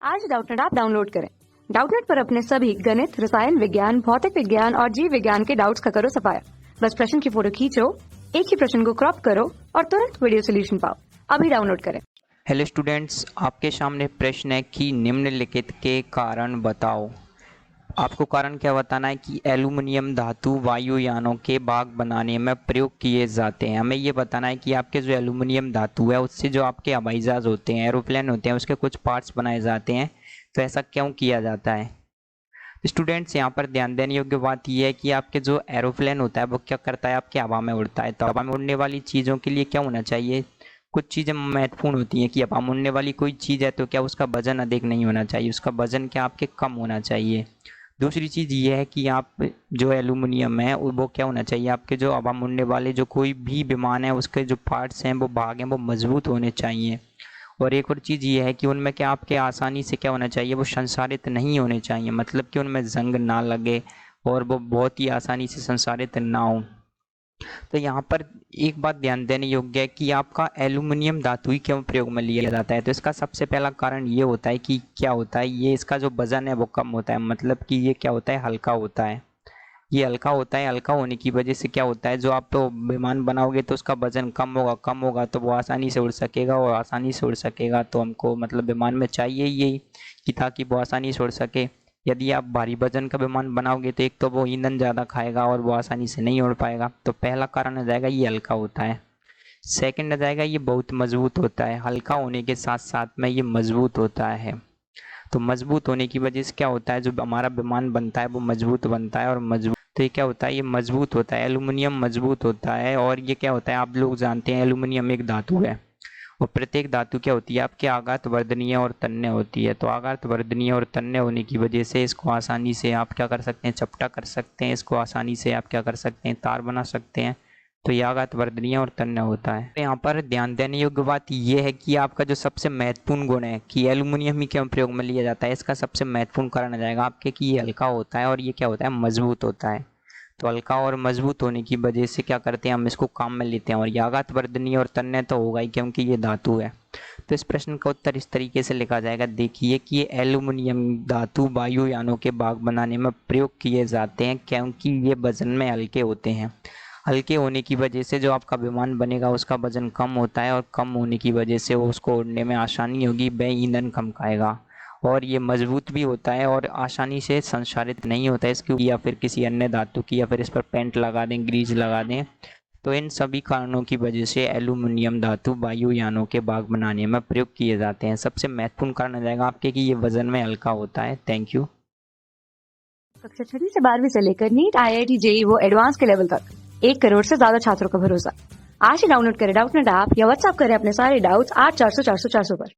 आज Doubtnut app download करें। Doubtnut पर अपने सभी गणित, रसायन विज्ञान, भौतिक विज्ञान और जीव विज्ञान के डाउट्स का करो सफाया। बस प्रश्न की फोटो खींचो, एक ही प्रश्न को क्रॉप करो और तुरंत वीडियो सोल्यूशन पाओ। अभी डाउनलोड करें। हेलो स्टूडेंट्स, आपके सामने प्रश्न है कि निम्नलिखित के कारण बताओ। आपको कारण क्या बताना है कि एल्युमिनियम धातु वायुयानों के भाग बनाने में प्रयोग किए जाते हैं। हमें ये बताना है कि आपके जो एल्युमिनियम धातु है उससे जो आपके हवाई जहाज होते हैं, एरोप्लेन होते हैं, उसके कुछ पार्ट्स बनाए जाते हैं। तो ऐसा क्यों किया जाता है? स्टूडेंट्स, यहाँ पर ध्यान देने योग्य बात यह है कि आपके जो एरोप्लेन होता है वो क्या करता है, आपके हवा में उड़ता है। तो हवा में उड़ने वाली चीज़ों के लिए क्या होना चाहिए? कुछ चीज़ें महत्वपूर्ण होती हैं कि हवा में उड़ने वाली कोई चीज़ है तो क्या उसका वजन अधिक नहीं होना चाहिए, उसका वजन क्या आपके कम होना चाहिए। दूसरी चीज़ ये है कि आप जो एल्युमिनियम है वो क्या होना चाहिए, आपके जो हवा में उड़ने वाले जो कोई भी विमान है उसके जो पार्ट्स हैं, वो भाग हैं, वो मजबूत होने चाहिए। और एक और चीज़ ये है कि उनमें क्या आपके आसानी से क्या होना चाहिए, वो संसारित नहीं होने चाहिए, मतलब कि उनमें जंग ना लगे और वो बहुत ही आसानी से संसारित ना हो। तो यहाँ पर एक बात ध्यान देने योग्य है कि आपका एल्युमिनियम धातु ही क्यों प्रयोग में लिया जाता है। तो इसका सबसे पहला कारण ये होता है कि क्या होता है, ये इसका जो वजन है वो कम होता है, मतलब कि ये क्या होता है, हल्का होता है। ये हल्का होता है, हल्का होने की वजह से क्या होता है, जो आप तो विमान बनाओगे तो उसका वजन कम होगा तो वो आसानी से उड़ सकेगा, और आसानी से उड़ सकेगा तो हमको मतलब विमान में चाहिए ये कि ताकि वो आसानी से उड़ सके। यदि आप भारी वजन का विमान बनाओगे तो एक तो वो ईंधन ज़्यादा खाएगा और वो आसानी से नहीं उड़ पाएगा। तो पहला कारण आ जाएगा ये हल्का होता है। सेकंड आ जाएगा ये बहुत मजबूत होता है। हल्का होने के साथ साथ में ये मजबूत होता है। तो मजबूत होने की वजह से क्या होता है, जो हमारा विमान बनता है वो मजबूत बनता है। और मजबूत तो ये क्या होता है, ये मजबूत होता है, एल्युमिनियम मजबूत होता है। और ये क्या होता है, आप लोग जानते हैं एल्युमिनियम एक धातु है और प्रत्येक धातु क्या होती है, आपके आघात वर्धनीय और तन्य होती है। तो आघात वर्धनीय और तन्य होने की वजह से इसको आसानी से आप क्या कर सकते हैं, चपटा कर सकते हैं। इसको आसानी से आप क्या कर सकते हैं, तार बना सकते हैं। तो ये आघात वर्धनीय और तन्य होता है। तो यहाँ पर ध्यान देने योग्य बात यह है कि आपका जो सबसे महत्वपूर्ण गुण है कि एल्युमिनियम ही क्यों प्रयोग में लिया जाता है, इसका सबसे महत्वपूर्ण कारण आ जाएगा आपके कि ये हल्का होता है और ये क्या होता है, मजबूत होता है। तो हल्का और मजबूत होने की वजह से क्या करते हैं, हम इसको काम में लेते हैं। और ये आघात वर्धनीय और तन्य तो होगा ही क्योंकि ये धातु है। तो इस प्रश्न का उत्तर इस तरीके से लिखा जाएगा। देखिए कि ये एल्युमिनियम धातु वायुयानों के भाग बनाने में प्रयोग किए जाते हैं क्योंकि ये वजन में हल्के होते हैं। हल्के होने की वजह से जो आपका विमान बनेगा उसका वजन कम होता है और कम होने की वजह से वो उसको उड़ने में आसानी होगी, वह ईंधन कम खाएगा। और ये मजबूत भी होता है और आसानी से संक्षारित नहीं होता है इसकी, या फिर किसी अन्य धातु की, या फिर इस पर पेंट लगा दें, ग्रीज लगा दें। तो इन सभी कारणों की वजह से एल्युमिनियम धातु वायुयानों के भाग बनाने में प्रयोग किए जाते हैं। सबसे महत्वपूर्ण कारण आ जाएगा आपके कि ये वजन में हल्का होता है। Thank you. कक्षा 6 से 12वीं से लेकर नीट, IIT, JEE वो एडवांस के लेवल तक 1 करोड़ से ज्यादा छात्रों का भरोसा। आज ही डाउनलोड करें डाउटनेट ऐप या व्हाट्सएप करें अपने सारे डाउट्स 8400 400 400 पर।